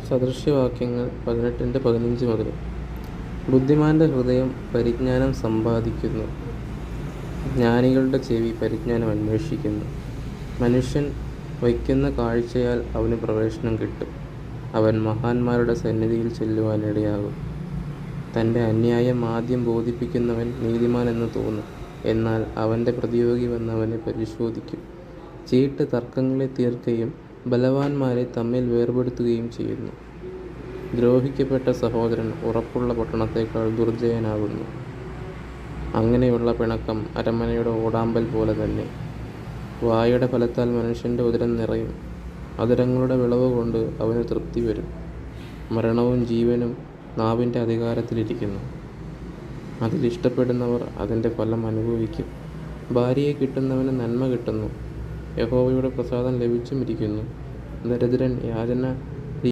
സദൃശവാക്യങ്ങൾ 18-15 മുതൽ. ബുദ്ധിമാന്റെ ഹൃദയം പരിജ്ഞാനം സമ്പാദിക്കുന്നു, ജ്ഞാനികളുടെ ചെവി പരിജ്ഞാനം അന്വേഷിക്കുന്നു. മനുഷ്യൻ വയ്ക്കുന്ന കാഴ്ചയാൽ അവന് പ്രവേശനം കിട്ടും, അവൻ മഹാന്മാരുടെ സന്നിധിയിൽ ചെല്ലുവാനിടയാകും. തൻ്റെ അന്യായം ആദ്യം ബോധിപ്പിക്കുന്നവൻ നീതിമാൻ എന്ന് തോന്നും, എന്നാൽ അവൻ്റെ പ്രതിയോഗി വന്നവനെ പരിശോധിക്കും. ചീട്ട് തർക്കങ്ങളെ തീർക്കുകയും ബലവാന്മാരെ തമ്മിൽ വേർപെടുത്തുകയും ചെയ്യുന്നു. ദ്രോഹിക്കപ്പെട്ട സഹോദരൻ ഉറപ്പുള്ള പട്ടണത്തേക്കാൾ ദുർജയനാകുന്നു. അങ്ങനെയുള്ള പിണക്കം അരമനയുടെ ഓടാമ്പൽ പോലെ തന്നെ. വായുടെ ഫലത്താൽ മനുഷ്യൻ്റെ ഉദരം നിറയും, അധരങ്ങളുടെ വിളവ് കൊണ്ട് അവന് തൃപ്തി വരും. മരണവും ജീവനും നാവിൻ്റെ അധികാരത്തിലിരിക്കുന്നു, അതിലിഷ്ടപ്പെടുന്നവർ അതിൻ്റെ ഫലം അനുഭവിക്കും. ഭാര്യയെ കിട്ടുന്നവന് നന്മ കിട്ടുന്നു, യഹോവയുടെ പ്രസാദം ലഭിച്ചുമിരിക്കുന്നു. ദരിദ്രൻ യാചന